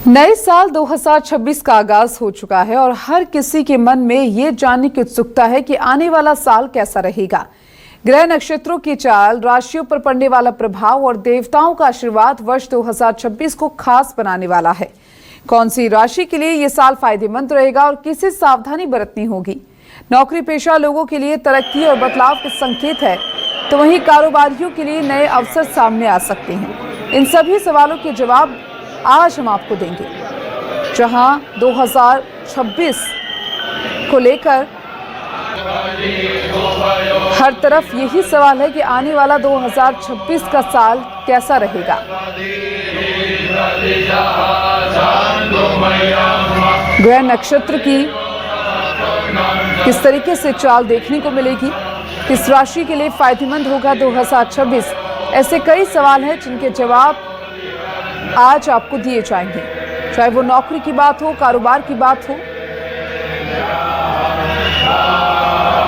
नए साल 2026 का आगाज हो चुका है और हर किसी के मन में ये जानने की उत्सुकता है कि आने वाला साल कैसा रहेगा। ग्रह नक्षत्रों की चाल, राशियों पर पड़ने वाला प्रभाव और देवताओं का आशीर्वाद वर्ष 2026 को खास बनाने वाला है। कौन सी राशि के लिए ये साल फायदेमंद रहेगा और किसे सावधानी बरतनी होगी। नौकरी पेशा लोगों के लिए तरक्की और बदलाव के संकेत है, तो वहीं कारोबारियों के लिए नए अवसर सामने आ सकते हैं। इन सभी सवालों के जवाब आज हम आपको देंगे, जहां 2026 को लेकर हर तरफ यही सवाल है कि आने वाला 2026 का साल कैसा रहेगा। ग्रह नक्षत्र की किस तरीके से चाल देखने को मिलेगी, किस राशि के लिए फायदेमंद होगा 2026, ऐसे कई सवाल हैं जिनके जवाब आज आपको दिए जाएंगे। चाहे वो नौकरी की बात हो, कारोबार की बात हो,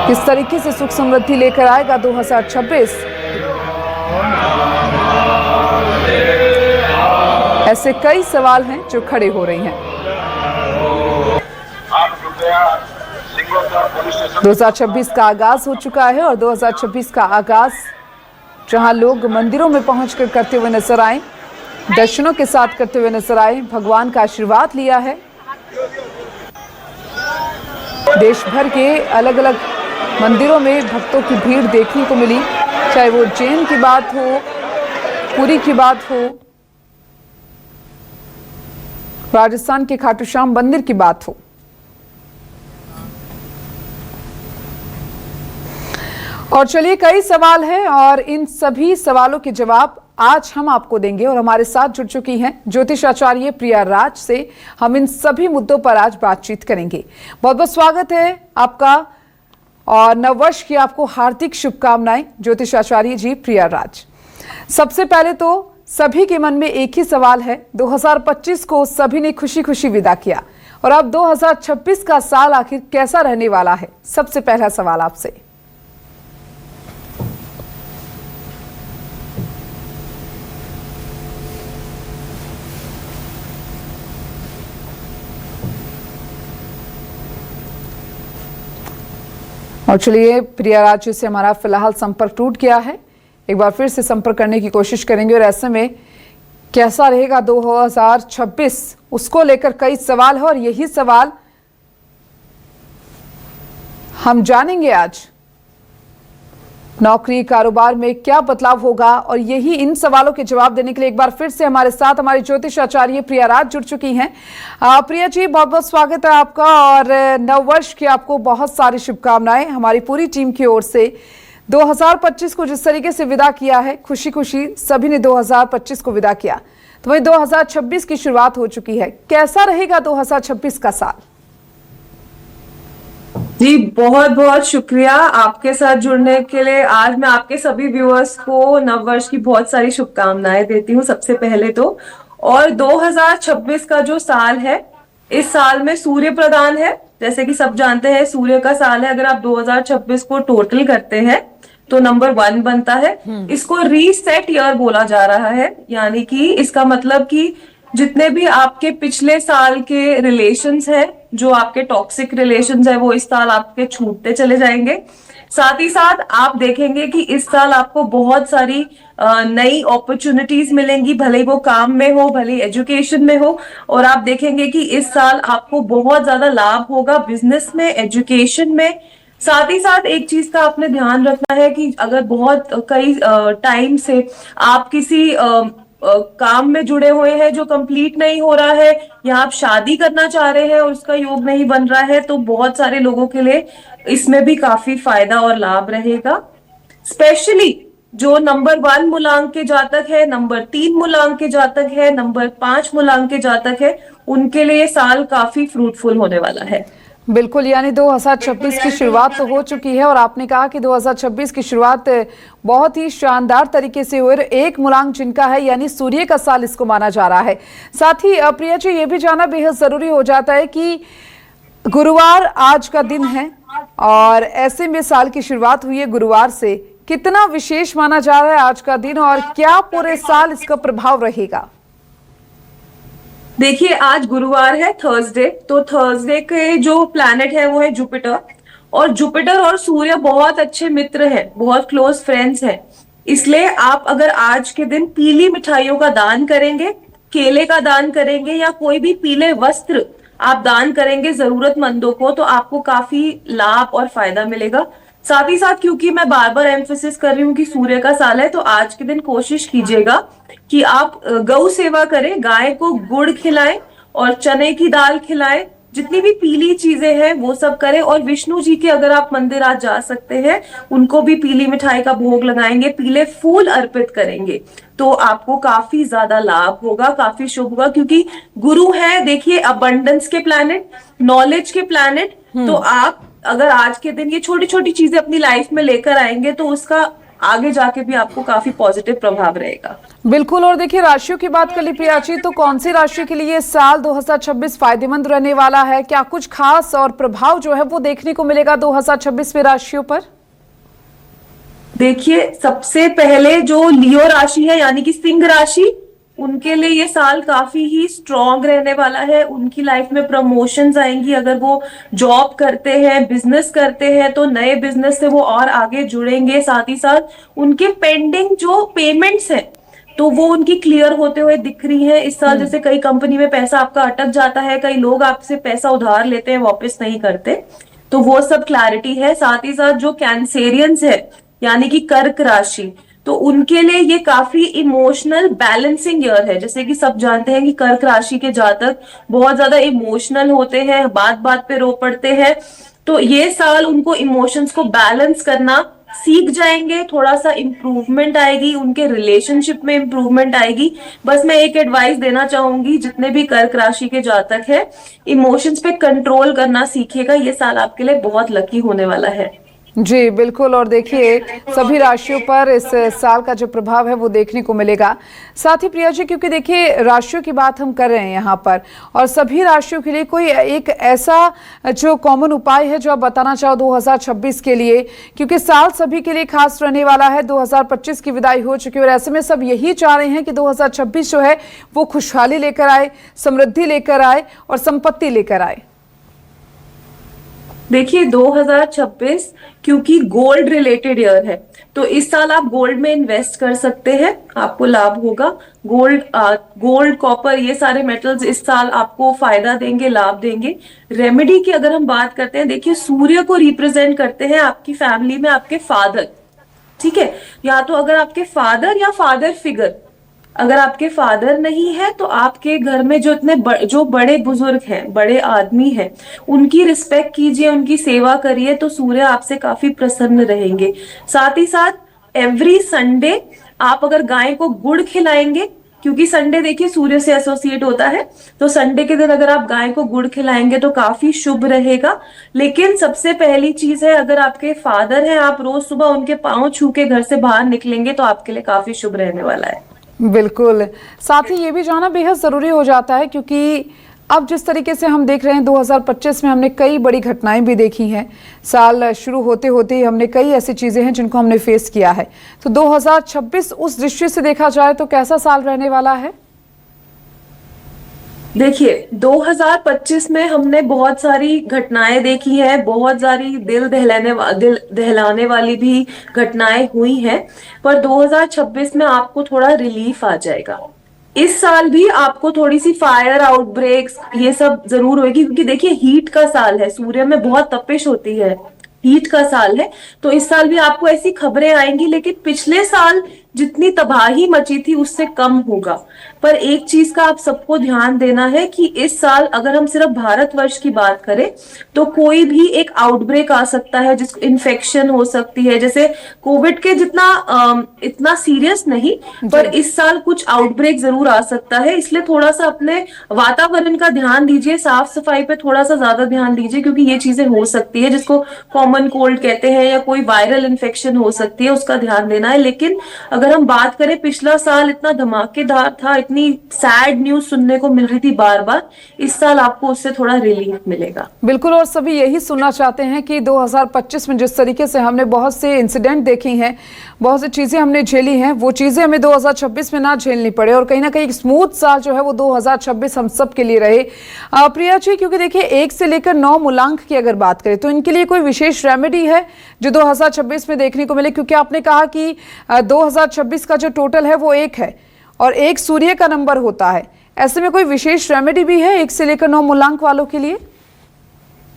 किस तरीके से सुख समृद्धि लेकर आएगा 2026, ऐसे कई सवाल हैं जो खड़े हो रहे हैं। 2026 का आगाज हो चुका है और 2026 का आगाज जहां लोग मंदिरों में पहुंचकर करते हुए नजर आए, दर्शनों के साथ करते हुए नजर आए, भगवान का आशीर्वाद लिया है। देश भर के अलग अलग मंदिरों में भक्तों की भीड़ देखने को मिली, चाहे वो उज्जैन की बात हो, पुरी की बात हो, राजस्थान के खाटू श्याम मंदिर की बात हो। और चलिए, कई सवाल हैं और इन सभी सवालों के जवाब आज हम आपको देंगे। और हमारे साथ जुड़ चुकी हैं ज्योतिष आचार्य प्रिया राज से हम इन सभी मुद्दों पर आज बातचीत करेंगे। बहुत बहुत स्वागत है आपका और नववर्ष की आपको हार्दिक शुभकामनाएं ज्योतिष आचार्य जी प्रिया राज। सबसे पहले तो सभी के मन में एक ही सवाल है, 2025 को सभी ने खुशी खुशी विदा किया और अब 2026 का साल आखिर कैसा रहने वाला है। सबसे पहला सवाल आपसे। और चलिए, प्रिया राज जी से हमारा फिलहाल संपर्क टूट गया है, एक बार फिर से संपर्क करने की कोशिश करेंगे और ऐसे में कैसा रहेगा 2026, उसको लेकर कई सवाल है और यही सवाल हम जानेंगे आज। नौकरी कारोबार में क्या बदलाव होगा और यही इन सवालों के जवाब देने के लिए एक बार फिर से हमारे साथ हमारे ज्योतिष आचार्य प्रिया राज जुड़ चुकी हैं। प्रिया जी, बहुत बहुत स्वागत है आपका और नववर्ष की आपको बहुत सारी शुभकामनाएं हमारी पूरी टीम की ओर से। 2025 को जिस तरीके से विदा किया है, खुशी खुशी सभी ने 2025 को विदा किया, तो वही 2026 की शुरुआत हो चुकी है। कैसा रहेगा 2026 का साल? जी, बहुत बहुत शुक्रिया आपके साथ जुड़ने के लिए। आज मैं आपके सभी व्यूअर्स को नववर्ष की बहुत सारी शुभकामनाएं देती हूँ सबसे पहले तो। और 2026 का जो साल है, इस साल में सूर्य प्रधान है, जैसे कि सब जानते हैं सूर्य का साल है। अगर आप 2026 को टोटल करते हैं तो नंबर 1 बनता है। इसको रीसेट ईयर बोला जा रहा है, यानी कि इसका मतलब कि जितने भी आपके पिछले साल के रिलेशंस हैं, जो आपके टॉक्सिक रिलेशंस है, वो इस साल आपके छूटते चले जाएंगे। साथ ही साथ आप देखेंगे कि इस साल आपको बहुत सारी नई अपॉर्चुनिटीज मिलेंगी, भले ही वो काम में हो, भले ही एजुकेशन में हो। और आप देखेंगे कि इस साल आपको बहुत ज्यादा लाभ होगा बिजनेस में, एजुकेशन में। साथ ही साथ एक चीज का आपने ध्यान रखना है कि अगर बहुत कई टाइम से आप किसी काम में जुड़े हुए हैं जो कंप्लीट नहीं हो रहा है, या आप शादी करना चाह रहे हैं और उसका योग नहीं बन रहा है, तो बहुत सारे लोगों के लिए इसमें भी काफी फायदा और लाभ रहेगा। स्पेशली जो नंबर 1 मूलांक के जातक है, नंबर 3 मूलांक के जातक है, नंबर 5 मूलांक के जातक है, उनके लिए साल काफी फ्रूटफुल होने वाला है। बिल्कुल, यानी 2026 की शुरुआत तो हो चुकी है और आपने कहा कि 2026 की शुरुआत बहुत ही शानदार तरीके से हुई। एक मूलांक जिनका है, यानी सूर्य का साल इसको माना जा रहा है। साथ ही प्रिया जी, ये भी जानना बेहद जरूरी हो जाता है कि गुरुवार आज का दिन है और ऐसे में साल की शुरुआत हुई है गुरुवार से। कितना विशेष माना जा रहा है आज का दिन और क्या पूरे साल इसका प्रभाव रहेगा? देखिए आज गुरुवार है, थर्सडे, तो थर्सडे के जो प्लैनेट है वो है जुपिटर। और जुपिटर और सूर्य बहुत अच्छे मित्र हैं, बहुत क्लोज फ्रेंड्स हैं। इसलिए आप अगर आज के दिन पीली मिठाइयों का दान करेंगे, केले का दान करेंगे या कोई भी पीले वस्त्र आप दान करेंगे जरूरतमंदों को, तो आपको काफी लाभ और फायदा मिलेगा। साथ ही साथ क्योंकि मैं बार बार एम्फेसिस कर रही हूँ कि सूर्य का साल है, तो आज के दिन कोशिश कीजिएगा कि आप गौ सेवा करें, गाय को गुड़ खिलाएं और चने की दाल खिलाएं, जितनी भी पीली चीजें हैं वो सब करें। और विष्णु जी के अगर आप मंदिर आज जा सकते हैं, उनको भी पीली मिठाई का भोग लगाएंगे, पीले फूल अर्पित करेंगे, तो आपको काफी ज्यादा लाभ होगा, काफी शुभ होगा। क्योंकि गुरु है देखिए अबंडेंस के प्लैनेट, नॉलेज के प्लैनेट। तो आप अगर आज के दिन ये छोटी छोटी चीजें अपनी लाइफ में लेकर आएंगे, तो उसका आगे जाके भी आपको काफी पॉजिटिव प्रभाव रहेगा। बिल्कुल। और देखिए राशियों की बात कर ली प्रिया जी, तो कौन सी राशि के लिए साल 2026 फायदेमंद रहने वाला है? क्या कुछ खास और प्रभाव जो है वो देखने को मिलेगा 2026 में राशियों पर? देखिए सबसे पहले जो लियो राशि है यानी कि सिंह राशि, उनके लिए ये साल काफी ही स्ट्रॉन्ग रहने वाला है। उनकी लाइफ में प्रमोशंस आएंगी। अगर वो जॉब करते हैं, बिजनेस करते हैं, तो नए बिजनेस से वो और आगे जुड़ेंगे। साथ ही साथ उनके पेंडिंग जो पेमेंट्स हैं, तो वो उनकी क्लियर होते हुए दिख रही है इस साल। जैसे कई कंपनी में पैसा आपका अटक जाता है, कई लोग आपसे पैसा उधार लेते हैं, वापस नहीं करते, तो वो सब क्लैरिटी है। साथ ही साथ जो कैंसेरियंस है यानी कि कर्क राशि, तो उनके लिए ये काफी इमोशनल बैलेंसिंग ईयर है। जैसे कि सब जानते हैं कि कर्क राशि के जातक बहुत ज्यादा इमोशनल होते हैं, बात बात पे रो पड़ते हैं। तो ये साल उनको इमोशंस को बैलेंस करना सीख जाएंगे, थोड़ा सा इम्प्रूवमेंट आएगी, उनके रिलेशनशिप में इम्प्रूवमेंट आएगी। बस मैं एक एडवाइस देना चाहूंगी, जितने भी कर्क राशि के जातक हैं, इमोशंस पे कंट्रोल करना सीखिएगा। ये साल आपके लिए बहुत लकी होने वाला है। जी बिल्कुल। और देखिए सभी राशियों पर इस साल का जो प्रभाव है वो देखने को मिलेगा। साथ ही प्रिया जी, क्योंकि देखिए राशियों की बात हम कर रहे हैं यहाँ पर, और सभी राशियों के लिए कोई एक ऐसा जो कॉमन उपाय है जो आप बताना चाहो 2026 के लिए, क्योंकि साल सभी के लिए खास रहने वाला है। 2025 की विदाई हो चुकी है और ऐसे में सब यही चाह रहे हैं कि 2026 जो है वो खुशहाली लेकर आए, समृद्धि लेकर आए और संपत्ति लेकर आए। देखिए 2026 क्योंकि गोल्ड रिलेटेड ईयर है, तो इस साल आप गोल्ड में इन्वेस्ट कर सकते हैं, आपको लाभ होगा। गोल्ड कॉपर ये सारे मेटल्स इस साल आपको फायदा देंगे, लाभ देंगे। रेमेडी की अगर हम बात करते हैं, देखिए सूर्य को रिप्रेजेंट करते हैं आपकी फैमिली में आपके फादर, ठीक है। या तो अगर आपके फादर या फादर फिगर, अगर आपके फादर नहीं है तो आपके घर में जो जो बड़े बुजुर्ग हैं, बड़े आदमी हैं, उनकी रिस्पेक्ट कीजिए, उनकी सेवा करिए, तो सूर्य आपसे काफी प्रसन्न रहेंगे। साथ ही साथ एवरी संडे आप अगर गाय को गुड़ खिलाएंगे, क्योंकि संडे देखिए सूर्य से एसोसिएट होता है, तो संडे के दिन अगर आप गाय को गुड़ खिलाएंगे तो काफी शुभ रहेगा। लेकिन सबसे पहली चीज है, अगर आपके फादर हैं, आप रोज सुबह उनके पांव छू के घर से बाहर निकलेंगे तो आपके लिए काफी शुभ रहने वाला है। बिल्कुल। साथ ही ये भी जानना बेहद ज़रूरी हो जाता है, क्योंकि अब जिस तरीके से हम देख रहे हैं 2025 में हमने कई बड़ी घटनाएं भी देखी हैं। साल शुरू होते होते ही हमने कई ऐसी चीज़ें हैं जिनको हमने फेस किया है। तो 2026 उस दृष्टि से देखा जाए तो कैसा साल रहने वाला है? देखिए 2025 में हमने बहुत सारी घटनाएं देखी है, बहुत सारी दिल दहलाने वाली भी घटनाएं हुई हैं, पर 2026 में आपको थोड़ा रिलीफ आ जाएगा। इस साल भी आपको थोड़ी सी फायर आउटब्रेक्स ये सब जरूर होगी, क्योंकि देखिए हीट का साल है, सूर्य में बहुत तपिश होती है, हीट का साल है। तो इस साल भी आपको ऐसी खबरें आएंगी, लेकिन पिछले साल जितनी तबाही मची थी उससे कम होगा। पर एक चीज का आप सबको ध्यान देना है कि इस साल अगर हम सिर्फ भारतवर्ष की बात करें तो कोई भी एक आउटब्रेक आ सकता है, जिसको इन्फेक्शन हो सकती है। जैसे कोविड के जितना इतना सीरियस नहीं, पर इस साल कुछ आउटब्रेक जरूर आ सकता है। इसलिए थोड़ा सा अपने वातावरण का ध्यान दीजिए, साफ सफाई पे थोड़ा सा ज्यादा ध्यान दीजिए, क्योंकि ये चीजें हो सकती है, जिसको कॉमन कोल्ड कहते हैं या कोई वायरल इन्फेक्शन हो सकती है, उसका ध्यान देना है। लेकिन अगर हम बात करें पिछला साल इतना धमाकेदार था, इतनी जितनी सैड न्यूज सुनने को मिल रही थी बार बार, इस साल आपको उससे थोड़ा रिलीफ मिलेगा। बिल्कुल, और सभी यही सुनना चाहते हैं कि 2025 में जिस तरीके से हमने बहुत से इंसिडेंट देखी हैं, बहुत सी चीज़ें हमने झेली हैं, वो चीज़ें हमें 2026 में ना झेलनी पड़े और कहीं ना कहीं एक स्मूथ साल जो है वो 2026 हम सब के लिए रहे। प्रिया जी, क्योंकि देखिए 1 से लेकर 9 मूलांक की अगर बात करें तो इनके लिए कोई विशेष रेमेडी है जो 2026 में देखने को मिले? क्योंकि आपने कहा कि 2026 का जो टोटल है वो 1 है और 1 सूर्य का नंबर होता है, ऐसे में कोई विशेष रेमेडी भी है 1 से लेकर 9 मूलांक वालों के लिए?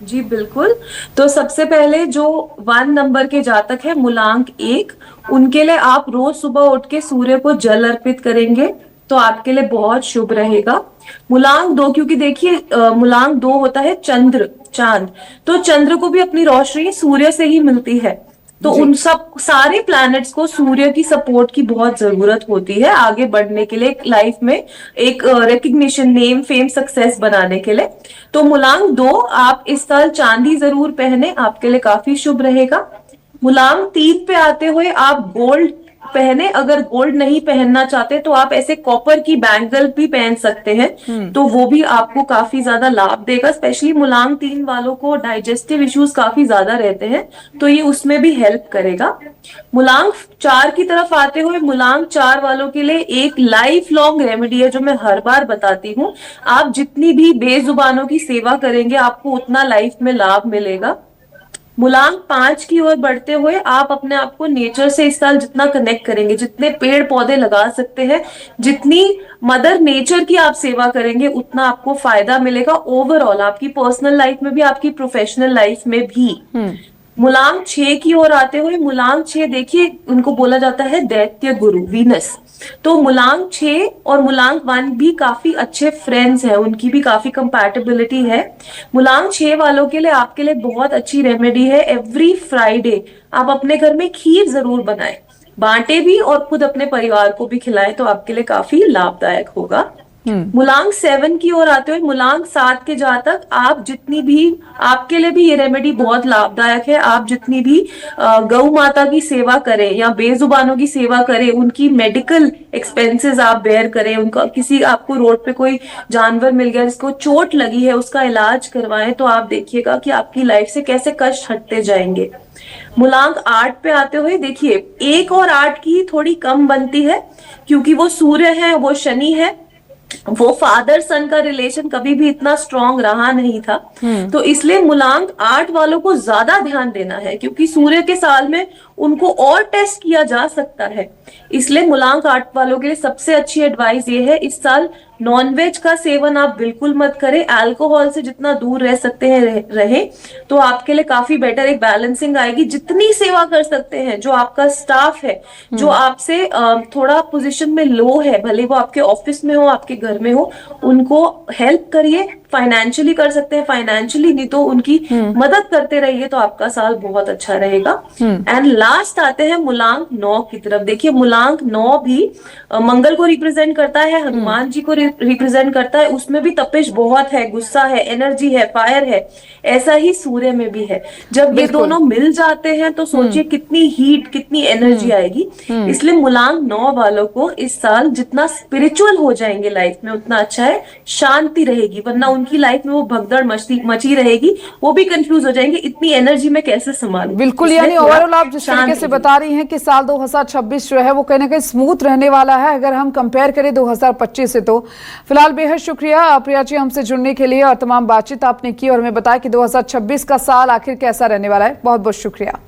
जी बिल्कुल। तो सबसे पहले जो 1 नंबर के जातक है मूलांक 1, उनके लिए आप रोज सुबह उठ के सूर्य को जल अर्पित करेंगे तो आपके लिए बहुत शुभ रहेगा। मूलांक 2, क्योंकि देखिए मूलांक 2 होता है चंद्र, चांद, तो चंद्र को भी अपनी रोशनी सूर्य से ही मिलती है, तो उन सब सारे प्लैनेट्स को सूर्य की सपोर्ट की बहुत जरूरत होती है आगे बढ़ने के लिए, लाइफ में एक रिकग्निशन, नेम, फेम, सक्सेस बनाने के लिए। तो मूलांक 2 आप इस साल चांदी जरूर पहने, आपके लिए काफी शुभ रहेगा। मूलांक 3 पे आते हुए आप गोल्ड पहने, अगर गोल्ड नहीं पहनना चाहते तो आप ऐसे कॉपर की बैंगल भी पहन सकते हैं, तो वो भी आपको काफी ज्यादा लाभ देगा। स्पेशली मूलांक 3 वालों को डाइजेस्टिव इश्यूज काफी ज्यादा रहते हैं, तो ये उसमें भी हेल्प करेगा। मूलांक 4 की तरफ आते हुए मूलांक 4 वालों के लिए एक लाइफ लॉन्ग रेमेडी है जो मैं हर बार बताती हूँ। आप जितनी भी बेजुबानों की सेवा करेंगे आपको उतना लाइफ में लाभ मिलेगा। मूलांक 5 की ओर बढ़ते हुए आप अपने आप को नेचर से इस साल जितना कनेक्ट करेंगे, जितने पेड़ पौधे लगा सकते हैं, जितनी मदर नेचर की आप सेवा करेंगे, उतना आपको फायदा मिलेगा ओवरऑल, आपकी पर्सनल लाइफ में भी, आपकी प्रोफेशनल लाइफ में भी। मूलांक 6 की ओर आते हुए मूलांक 6 देखिए उनको बोला जाता है दैत्य गुरु, वीनस। तो मूलांक 6 और मूलांक 1 भी काफी अच्छे फ्रेंड्स हैं, उनकी भी काफी कंपैटिबिलिटी है। मूलांक 6 वालों के लिए आपके लिए बहुत अच्छी रेमेडी है, एवरी फ्राइडे आप अपने घर में खीर जरूर बनाएं, बांटे भी और खुद अपने परिवार को भी खिलाएं, तो आपके लिए काफी लाभदायक होगा। मूलांक 7 की ओर आते हुए मूलांक 7 के जहां तक आप जितनी भी, आपके लिए भी ये रेमेडी बहुत लाभदायक है। आप जितनी भी गौ माता की सेवा करें या बेजुबानों की सेवा करें, उनकी मेडिकल एक्सपेंसेस आप बेयर करें, उनका किसी, आपको रोड पे कोई जानवर मिल गया जिसको चोट लगी है उसका इलाज करवाएं, तो आप देखिएगा कि आपकी लाइफ से कैसे कष्ट हटते जाएंगे। मूलांक 8 पे आते हुए देखिए 1 और 8 की थोड़ी कम बनती है, क्योंकि वो सूर्य है, वो शनि है, वो फादर सन का रिलेशन कभी भी इतना स्ट्रांग रहा नहीं था, तो इसलिए मूलांक 8 वालों को ज्यादा ध्यान देना है, क्योंकि सूर्य के साल में उनको और टेस्ट किया जा सकता है। इसलिए मूलांक 8 वालों के लिए सबसे अच्छी एडवाइस ये है, इस साल नॉनवेज का सेवन आप बिल्कुल मत करें, अल्कोहल से जितना दूर रह सकते हैं रहे, तो आपके लिए काफी बेटर एक बैलेंसिंग आएगी। जितनी सेवा कर सकते हैं, जो आपका स्टाफ है, जो आपसे थोड़ा पोजीशन में लो है, भले वो आपके ऑफिस में हो, आपके घर में हो, उनको हेल्प करिए। फाइनेंशियली कर सकते हैं, फाइनेंशियली नहीं तो उनकी मदद करते रहिए, तो आपका साल बहुत अच्छा रहेगा। एंड लास्ट आते हैं मूलांक 9 की तरफ। देखिए मूलांक 9 भी मंगल को रिप्रेजेंट करता है, हनुमान जी को रिप्रेजेंट करता है, उसमें भी तपिश बहुत है, गुस्सा है, एनर्जी है, फायर है, ऐसा ही सूर्य में भी है। जब ये दोनों मिल जाते हैं तो सोचिए कितनी हीट, कितनी एनर्जी आएगी। इसलिए मूलांक 9 वालों को इस साल जितना स्पिरिचुअल हो जाएंगे लाइफ में उतना अच्छा है, शांति रहेगी, वरना उनकी लाइफ में वो भगदड़ मची रहेगी, वो भी कंफ्यूज हो जाएंगे, इतनी एनर्जी में कैसे संभालूं। बिल्कुल, यानी ओवरऑल आप जिस तरीके से बता रही हैं कि साल 2026 जो है वो कहीं ना कहीं स्मूथ रहने वाला है अगर हम कंपेयर करें 2025 से। तो फिलहाल बेहद शुक्रिया प्रिया जी हमसे जुड़ने के लिए और तमाम बातचीत आपने की और हमें बताया कि 2026 का साल आखिर कैसा रहने वाला है। बहुत बहुत शुक्रिया।